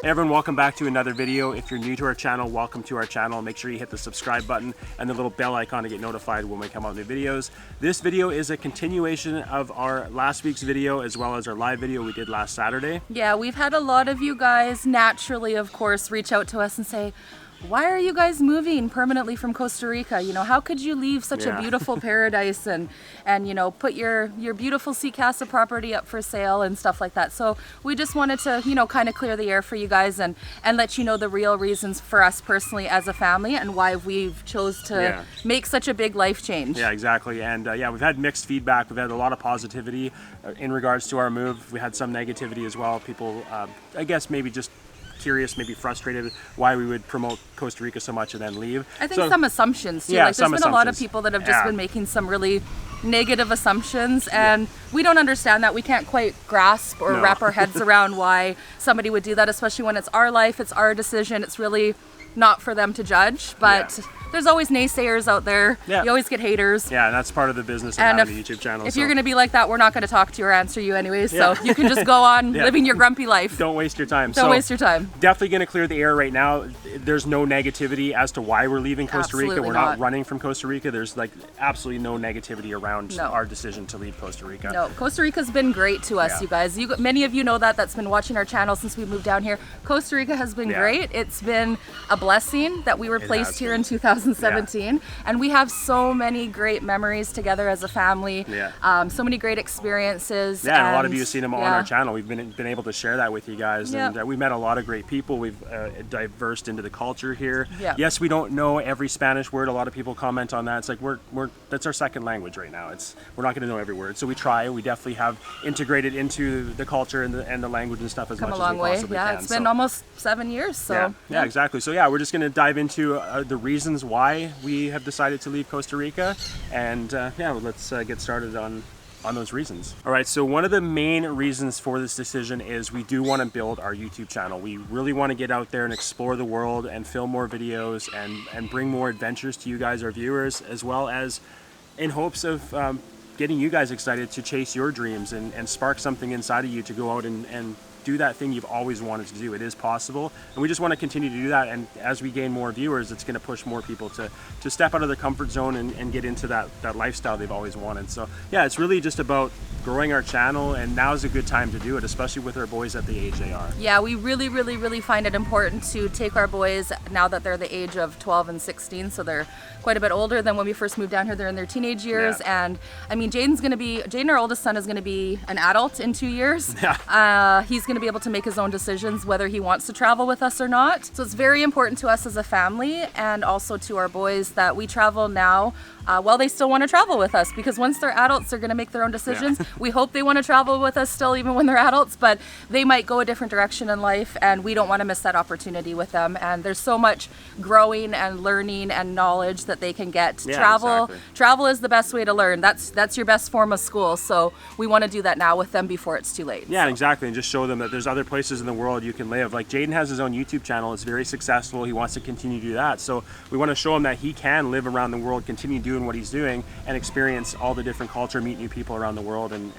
Hey everyone, welcome back to another video. If you're new to our channel, welcome to our channel. Make sure you hit the subscribe button and the little bell icon to get notified when we come out with new videos. This video is a continuation of our last week's video as well as our live video we did last Saturday. Yeah, we've had a lot of you guys naturally, of course, reach out to us and say, why are you guys moving permanently from Costa Rica? You know, how could you leave such a beautiful paradise and you know, put your beautiful Sea Casa property up for sale and stuff like that. So we just wanted to, you know, kind of clear the air for you guys and let you know the real reasons for us personally as a family and why we've chose to make such a big life change. Yeah, exactly. And yeah, we've had mixed feedback. We've had a lot of positivity in regards to our move. We had some negativity as well. People, I guess maybe just curious, maybe frustrated why we would promote Costa Rica so much and then leave. I think some assumptions too. Yeah, like there's been a lot of people that have just been making some really negative assumptions, and we don't understand that. We can't quite grasp or wrap our heads around why somebody would do that, especially when it's our life, it's our decision. It's really not for them to judge, but there's always naysayers out there. You always get haters. Yeah, and that's part of the business of having a YouTube channel. If you're going to be like that, we're not going to talk to you or answer you anyways, so you can just go on living your grumpy life. Don't waste your time. Don't waste your time. Definitely going to clear the air right now. There's no negativity as to why we're leaving Costa Rica. We're not running from Costa Rica. There's like absolutely no negativity around our decision to leave Costa Rica. No, Costa Rica's been great to us, you guys. Many of you know that's been watching our channel since we moved down here. Costa Rica has been great. It's been a blessing that we were placed here in 2017. And we have so many great memories together as a family. So many great experiences. And a lot of you have seen them on our channel. We've been able to share that with you guys. And we've met a lot of great people. We've diversed into the culture here. Yes, we don't know every Spanish word. A lot of people comment on that. It's like that's our second language right now. We're not going to know every word. So we try. We definitely have integrated into the culture and the language and stuff as much as we possibly can. It's been almost 7 years. So yeah, exactly. So yeah, we're just going to dive into the reasons why we have decided to leave Costa Rica, and let's get started on those reasons. All right, so one of the main reasons for this decision is we do want to build our YouTube channel. We really want to get out there and explore the world and film more videos and bring more adventures to you guys, our viewers, as well as in hopes of getting you guys excited to chase your dreams and spark something inside of you to go out and do that thing you've always wanted to do. It is possible, and we just want to continue to do that. And as we gain more viewers, it's going to push more people to step out of their comfort zone and get into that lifestyle they've always wanted. So yeah, it's really just about growing our channel, and now is a good time to do it, especially with our boys at the age they are. Yeah, we really find it important to take our boys now that they're the age of 12 and 16, so they're quite a bit older than when we first moved down here. They're in their teenage years, and I mean, Jaden, our oldest son, is going to be an adult in 2 years. He's going to be able to make his own decisions whether he wants to travel with us or not. So it's very important to us as a family and also to our boys that we travel now while they still want to travel with us, because once they're adults, they're going to make their own decisions. We hope they want to travel with us still even when they're adults, but they might go a different direction in life, and we don't want to miss that opportunity with them. And there's so much growing and learning and knowledge that they can get. Travel is the best way to learn. That's your best form of school. So we want to do that now with them before it's too late. Yeah, exactly, and just show them that there's other places in the world you can live. Like Jaden has his own YouTube channel. It's very successful. He wants to continue to do that. So we want to show him that he can live around the world, continue doing what he's doing, and experience all the different culture, meet new people around the world, and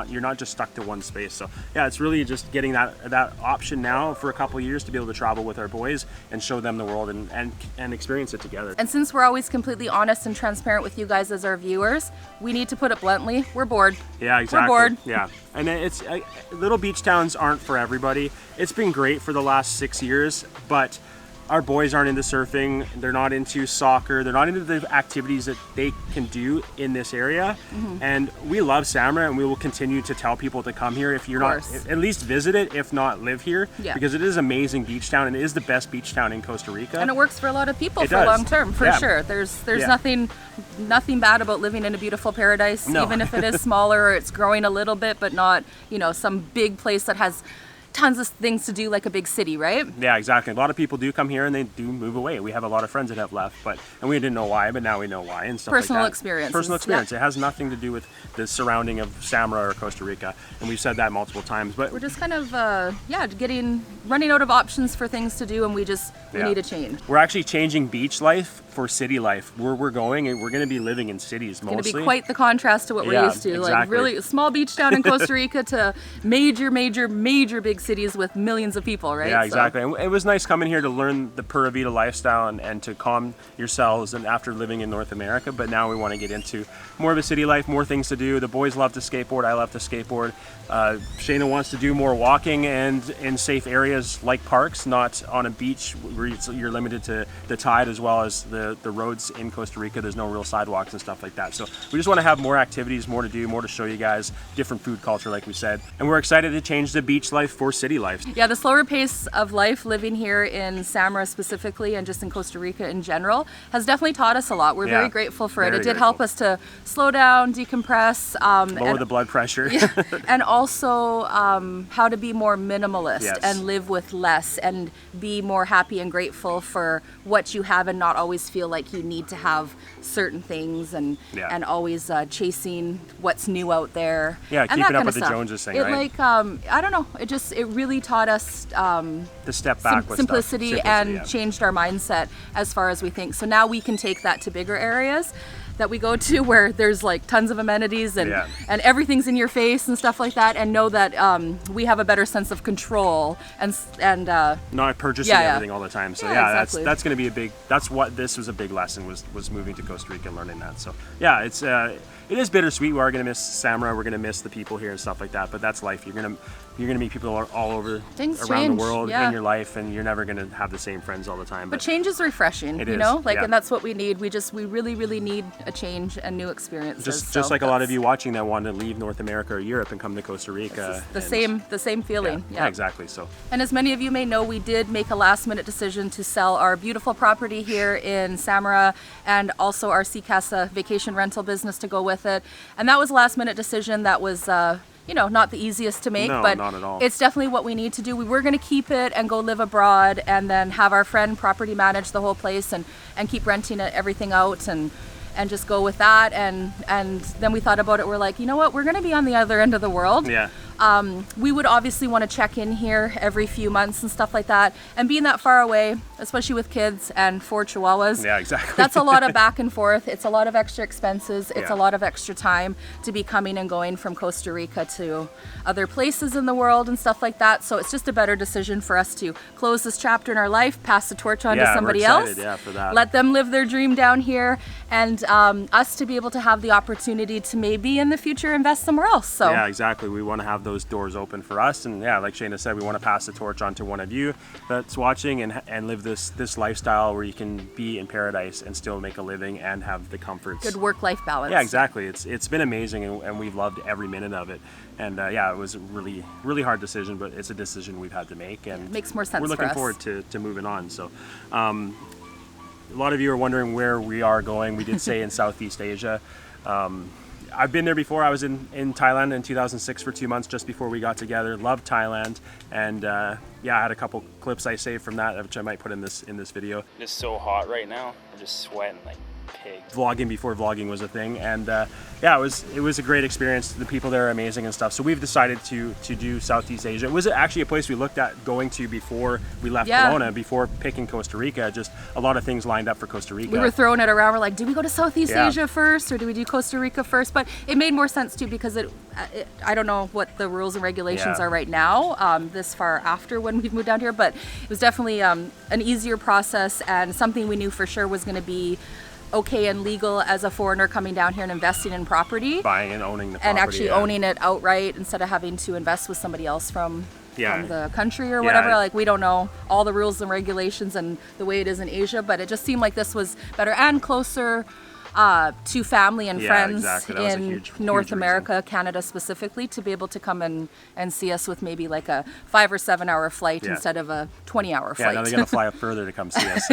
you're not just stuck to one space. So yeah, it's really just getting that option now for a couple of years to be able to travel with our boys and show them the world and experience it together. And since we're always completely honest and transparent with you guys as our viewers, we need to put it bluntly, we're bored. Yeah, exactly. We're bored. Yeah, and it's little beach towns aren't for everybody. It's been great for the last 6 years, but our boys aren't into surfing, they're not into soccer, they're not into the activities that they can do in this area. And we love Samara, and we will continue to tell people to come here. If you're not, at least visit it, if not live here, because it is an amazing beach town, and it is the best beach town in Costa Rica. And it works for a lot of people for long term, for sure. There's nothing bad about living in a beautiful paradise, even if it is smaller or it's growing a little bit, but not, you know, some big place that has tons of things to do like a big city, right? Yeah, exactly. A lot of people do come here and they do move away. We have a lot of friends that have left, and we didn't know why, but now we know why and stuff Personal like that. experience. Personal experience. It has nothing to do with the surrounding of Samara or Costa Rica, and we've said that multiple times. But we're just kind of running out of options for things to do, and we need a change. We're actually changing beach life for city life. Where we're going, and we're going to be living in cities mostly. It's going to be quite the contrast to what we're used to. Exactly. Like really small beach town in Costa Rica to major big cities with millions of people, right? Yeah, exactly. And it was nice coming here to learn the Pura Vida lifestyle and to calm yourselves and after living in North America. But now we want to get into more of a city life, more things to do. The boys love to skateboard. I love to skateboard. Shayna wants to do more walking and in safe areas like parks, not on a beach where you're limited to the tide, as well as the roads in Costa Rica. There's no real sidewalks and stuff like that. So we just want to have more activities, more to do, more to show you guys, different food culture like we said. And we're excited to change the beach life for city life. Yeah, the slower pace of life living here in Samara specifically and just in Costa Rica in general has definitely taught us a lot. We're very grateful for it. It did help us to slow down, decompress, lower the blood pressure. And also how to be more minimalist and live with less and be more happy and grateful for what you have and not always feel like you need to have certain things and always chasing what's new out there. Yeah, and keeping up with the Joneses thing, right? I don't know, it really taught us the step back with simplicity and changed our mindset as far as we think. So now we can take that to bigger areas that we go to where there's like tons of amenities and everything's in your face and stuff like that, and know that we have a better sense of control and not purchasing everything all the time. So exactly. that's going to be that's what this was a big lesson was moving to Costa Rica and learning that. So yeah, it is bittersweet. We are going to miss Samara. We're going to miss the people here and stuff like that. But that's life. You're going to meet people all over around the world in your life, and you're never going to have the same friends all the time. But change is refreshing, you know? And that's what we need. We really, really need a change and new experiences. Just like a lot of you watching that want to leave North America or Europe and come to Costa Rica. The same feeling. Yeah, exactly. So. And as many of you may know, we did make a last-minute decision to sell our beautiful property here in Samara and also our Sea Casa vacation rental business to go with it. And that was a last-minute decision that was not the easiest to make, but not at all. It's definitely what we need to do. We were going to keep it and go live abroad and then have our friend property manage the whole place and keep renting everything out and just go with that. And then we thought about it. We're like, you know what? We're going to be on the other end of the world. Yeah. We would obviously want to check in here every few months and stuff like that. And being that far away, especially with kids and 4 chihuahuas, yeah, exactly. That's a lot of back and forth. It's a lot of extra expenses. It's a lot of extra time to be coming and going from Costa Rica to other places in the world and stuff like that. So it's just a better decision for us to close this chapter in our life, pass the torch on to somebody else, for that. Let them live their dream down here, and us to be able to have the opportunity to maybe in the future invest somewhere else. So yeah, exactly. We want to have those doors open for us, and like Shayna said, we want to pass the torch on to one of you that's watching and live this lifestyle where you can be in paradise and still make a living and have the comforts. Good work-life balance. Yeah, exactly. It's been amazing, and we've loved every minute of it. And it was a really, really hard decision, but it's a decision we've had to make, and it makes more sense. We're looking forward to moving on. So a lot of you are wondering where we are going. We did say in Southeast Asia. I've been there before. I was in Thailand in 2006 for 2 months just before we got together. Loved Thailand, and I had a couple clips I saved from that, which I might put in this video. It's so hot right now. I'm just sweating like pig. Vlogging before vlogging was a thing, and it was a great experience. The people there are amazing and stuff. So we've decided to do Southeast Asia. It was actually a place we looked at going to before we left Kelowna, before picking Costa Rica. Just a lot of things lined up for Costa Rica. We were throwing it around. We're like, do we go to Southeast Asia first, or do we do Costa Rica first? But it made more sense too, because I don't know what the rules and regulations are right now, this far after when we've moved down here, but it was definitely an easier process and something we knew for sure was going to be okay and legal as a foreigner coming down here and investing in property, buying and owning the property, and actually owning it outright instead of having to invest with somebody else from the country or whatever. Like, we don't know all the rules and regulations and the way it is in Asia, but it just seemed like this was better and closer to family and friends in North America, Canada specifically, to be able to come and see us with maybe like a 5 or 7 hour flight instead of a 20-hour flight. Yeah, now they're gonna fly up further to come see us.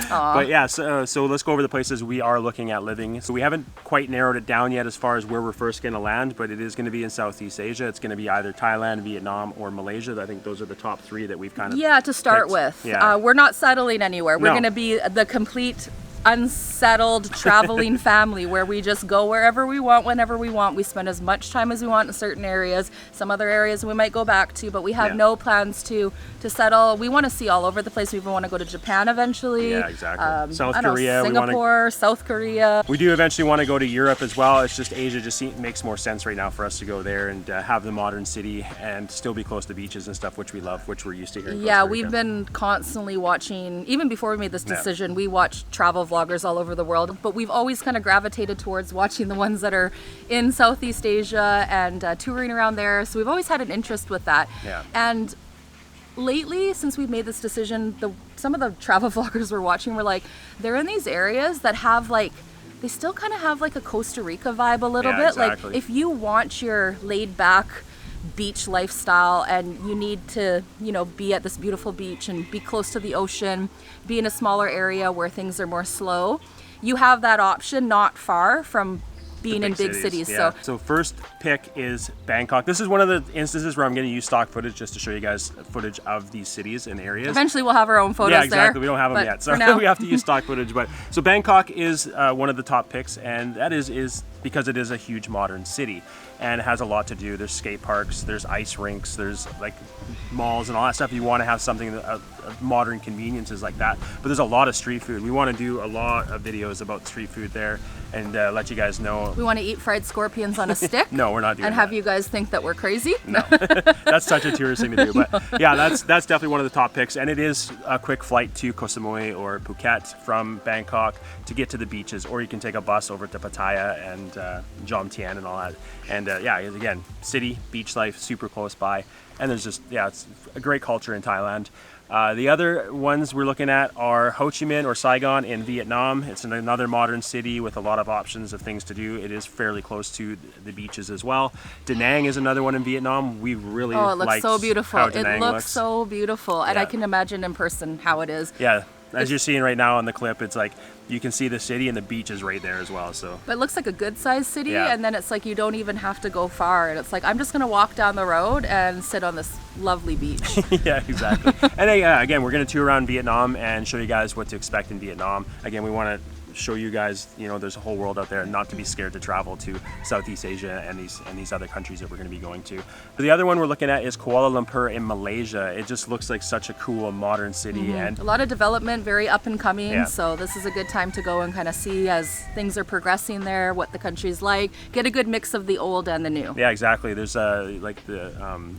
But so let's go over the places we are looking at living. So we haven't quite narrowed it down yet as far as where we're first gonna land, but it is gonna be in Southeast Asia. It's gonna be either Thailand, Vietnam, or Malaysia. I think those are the top 3 that we've kind of to start with. We're not settling anywhere. We're gonna be the complete unsettled traveling family where we just go wherever we want, whenever we want. We spend as much time as we want in certain areas. Some other areas we might go back to, but we have no plans to settle. We want to see all over the place. We even want to go to Japan eventually. Yeah, exactly. South Korea, Singapore, South Korea. We do eventually want to go to Europe as well. It's just Asia just makes more sense right now for us to go there and have the modern city and still be close to beaches and stuff, which we love, which we're used to here in Costa Rica. We've been constantly watching, even before we made this decision, we watched travel vloggers all over the world, but we've always kind of gravitated towards watching the ones that are in Southeast Asia and touring around there. So we've always had an interest with that. Yeah. And lately, since we've made this decision, some of the travel vloggers we're watching were like, they're in these areas that have like, they still kind of have like a Costa Rica vibe a little bit. Exactly. Like if you want your laid back beach lifestyle and you need to, be at this beautiful beach and be close to the ocean, be in a smaller area where things are more slow, you have that option not far from being in big cities. Yeah. So first pick is Bangkok. This is one of the instances where I'm going to use stock footage just to show you guys footage of these cities and areas. Eventually we'll have our own photos there. Yeah, exactly. We don't have them yet, so we have to use stock footage. But so Bangkok is one of the top picks, and that is because it is a huge modern city and it has a lot to do. There's skate parks, there's ice rinks, there's like malls and all that stuff. You want to have something modern conveniences like that, but there's a lot of street food. We want to do a lot of videos about street food there and let you guys know. We want to eat fried scorpions on a stick. No, we're not doing that. And have you guys think that we're crazy? No, that's such a tourist thing to do. But yeah, that's definitely one of the top picks, and it is a quick flight to Koh Samui or Phuket from Bangkok to get to the beaches, or you can take a bus over to Pattaya and Jom Tien and all that. And again, city, beach life, super close by, and there's just it's a great culture in Thailand. The other ones we're looking at are Ho Chi Minh or Saigon in Vietnam. It's another modern city with a lot of options of things to do. It is fairly close to the beaches as well. Da Nang is another one in Vietnam. We really it looks so beautiful. It looks so beautiful, and I can imagine in person how it is. Yeah. As you're seeing right now on the clip, it's like you can see the city and the beach is right there as well. So, but it looks like a good sized city, and then it's like you don't even have to go far, and it's like I'm just gonna walk down the road and sit on this lovely beach. Yeah, exactly. And again, we're gonna tour around Vietnam and show you guys what to expect in Vietnam. Again, we want to show you guys, there's a whole world out there, and not to be scared to travel to Southeast Asia and these other countries that we're going to be going to. But the other one we're looking at is Kuala Lumpur in Malaysia. It just looks like such a cool modern city, and a lot of development, very up and coming. Yeah. So this is a good time to go and kind of see as things are progressing there, what the country's like, get a good mix of the old and the new. Yeah, exactly. There's like the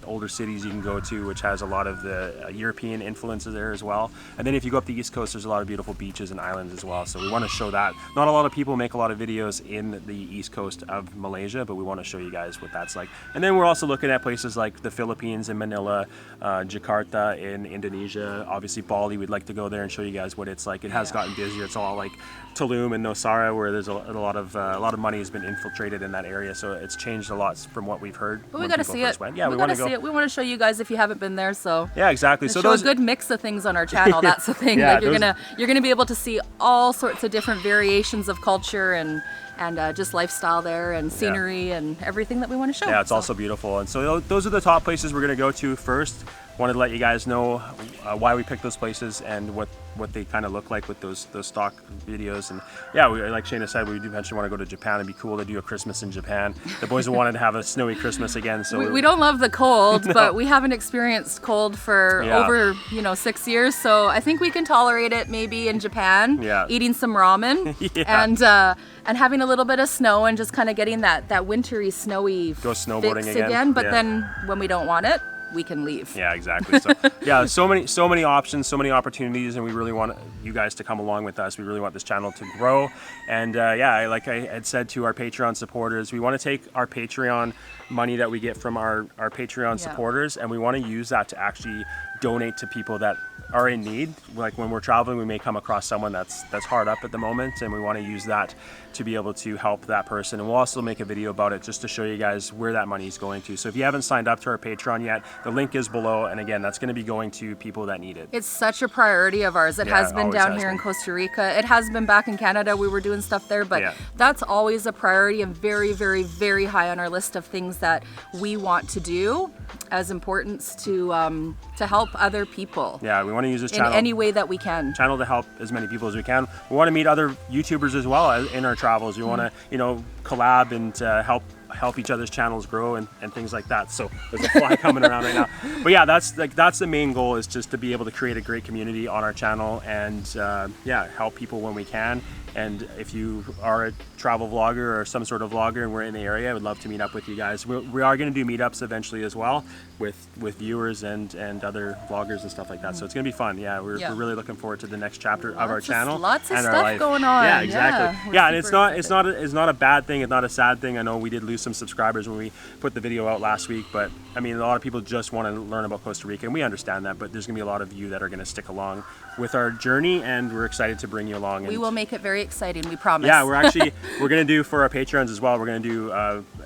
older cities you can go to, which has a lot of the European influences there as well. And then if you go up the East Coast, there's a lot of beautiful beaches and islands as well. So we want to show that. Not a lot of people make a lot of videos in the east coast of Malaysia, but we want to show you guys what that's like. And then we're also looking at places like the Philippines in Manila, Jakarta in Indonesia, obviously Bali. We'd like to go there and show you guys what it's like. It has gotten busier. It's all like Tulum and Nosara, where there's a lot of money has been infiltrated in that area, so it's changed a lot from what we've heard. But we got to see it. Yeah, we want to see it. We want to show you guys if you haven't been there. So yeah, exactly. So show a good mix of things on our channel. That's the thing. Yeah, like you're gonna be able to see all sorts of different variations of culture and just lifestyle there and scenery and everything that we want to show. Yeah, it's also beautiful. And so those are the top places we're going to go to first. Wanted to let you guys know why we picked those places and what they kind of look like with those stock videos. And yeah, like Shayna said, we do eventually want to go to Japan. It'd be cool to do a Christmas in Japan. The boys wanted to have a snowy Christmas again. So we don't love the cold, but we haven't experienced cold for over 6 years. So I think we can tolerate it maybe in Japan. Yeah. Eating some ramen and having a little bit of snow and just kind of getting that wintry, snowy go snowboarding fix again. But then when we don't want it, we can leave. Yeah, exactly. So yeah, so many options, so many opportunities, and we really want you guys to come along with us. We really want this channel to grow. And like I had said to our Patreon supporters, we want to take our Patreon money that we get from our Patreon supporters, and we want to use that to actually donate to people that are in need. Like when we're traveling, we may come across someone that's hard up at the moment, and we want to use that to be able to help that person. And we'll also make a video about it just to show you guys where that money is going to. So if you haven't signed up to our Patreon yet, the link is below, and again, that's going to be going to people that need it. It's such a priority of ours. It has been down here in Costa Rica. It has been back in Canada. We were doing stuff there, but that's always a priority and very, very, very high on our list of things that we want to do as importance to help other people. Yeah, we want to use this in channel. any way that we can. Channel to help as many people as we can. We want to meet other YouTubers as well in our travels. We want to, you know, collab and help each other's channels grow and things like that. So there's a fly coming around right now. But yeah, that's the main goal, is just to be able to create a great community on our channel and yeah, help people when we can. And if you are a travel vlogger or some sort of vlogger and we're in the area, I would love to meet up with you guys. We are going to do meetups eventually as well with viewers and other vloggers and stuff like that. So it's going to be fun. Yeah, we're really looking forward to the next chapter of our channel. Lots of and stuff our life. going on. Yeah, exactly. Yeah, and it's not a bad thing. It's not a sad thing. I know we did lose some subscribers when we put the video out last week, but I mean, a lot of people just want to learn about Costa Rica, and we understand that. But there's going to be a lot of you that are going to stick along with our journey, and we're excited to bring you along. We will make it very exciting, we promise. Yeah, we're going to do for our Patreons as well. We're going to do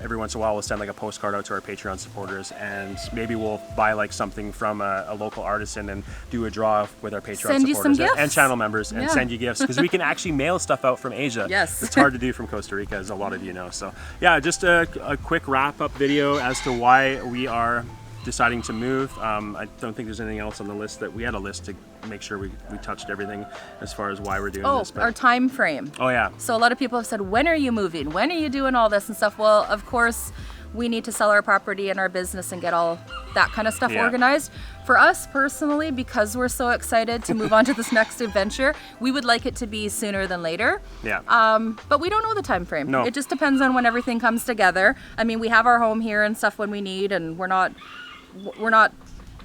every once in a while we'll send like a postcard out to our Patreon supporters, and maybe we'll buy like something from a local artisan and do a draw with our Patreon send supporters you some gifts. And channel members and send you gifts, because we can actually mail stuff out from Asia. Yes. It's hard to do from Costa Rica, as a lot of you know. So yeah, just a quick wrap up video as to why we are deciding to move. I don't think there's anything else on the list. That we had a list to make sure we touched everything as far as why we're doing this. Our time frame. Oh yeah. So a lot of people have said, when are you moving? When are you doing all this and stuff? Well, of course, we need to sell our property and our business and get all that kind of stuff organized. For us personally, because we're so excited to move on to this next adventure, we would like it to be sooner than later. Yeah. But we don't know the time frame. No. It just depends on when everything comes together. I mean, we have our home here and stuff when we need, and we're not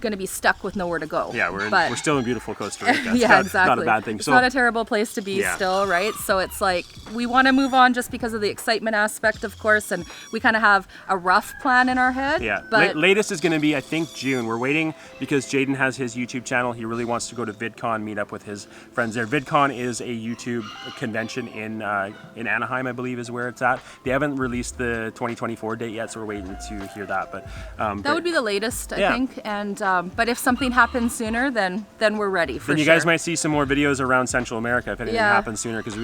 going to be stuck with nowhere to go. Yeah, we're still in beautiful Costa Rica. It's yeah, exactly. Not a bad thing. It's not a terrible place to be still, right? So it's like, we want to move on just because of the excitement aspect, of course, and we kind of have a rough plan in our head. Yeah, but latest is going to be, I think, June. We're waiting because Jaden has his YouTube channel. He really wants to go to VidCon, meet up with his friends there. VidCon is a YouTube convention in Anaheim, I believe, is where it's at. They haven't released the 2024 date yet, so we're waiting to hear that. But that would be the latest, I think. And but if something happens sooner, then we're ready for Then you guys might see some more videos around Central America if anything happens sooner, because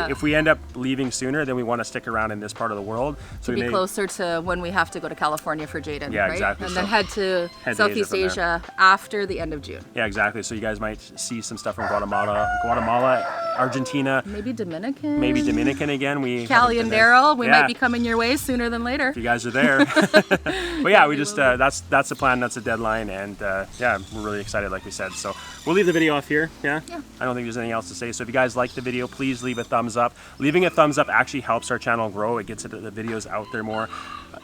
if we end up leaving sooner, then we want to stick around in this part of the world. So to be closer to when we have to go to California for Jaden, yeah, right? exactly. And then head to Southeast Asia after the end of June. Yeah, exactly. So you guys might see some stuff from Guatemala, Argentina. Maybe Dominican. Maybe Dominican again. Cali and Daryl, we might be coming your way sooner than later. If you guys are there. But yeah, we just, that's the plan, that's the deadline, and yeah, we're really excited, like we said. So we'll leave the video off here. Yeah. I don't think there's anything else to say. So if you guys like the video, please leave a thumbs up. Leaving a thumbs up actually helps our channel grow. It gets the videos out there more.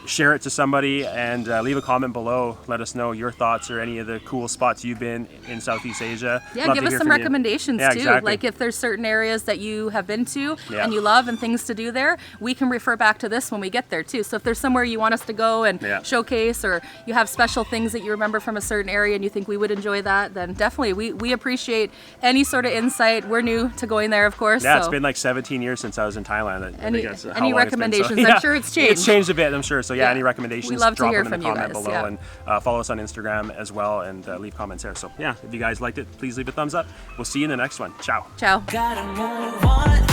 Share it to somebody, and leave a comment below. Let us know your thoughts or any of the cool spots you've been in Southeast Asia. Yeah, give us some recommendations too. Exactly. Like if there's certain areas that you have been to and you love and things to do there, we can refer back to this when we get there too. So if there's somewhere you want us to go and showcase, or you have special things that you remember from a certain area and you think we would enjoy that, then definitely we appreciate any sort of insight. We're new to going there, of course. Yeah, so it's been like 17 years since I was in Thailand. Any recommendations? I'm sure it's changed. It's changed a bit, I'm sure. So yeah, any recommendations, we love drop to hear them in from the comment you guys, below, and follow us on Instagram as well, and leave comments there. So yeah, if you guys liked it, please leave a thumbs up. We'll see you in the next one. Ciao. Ciao. Gotta move on.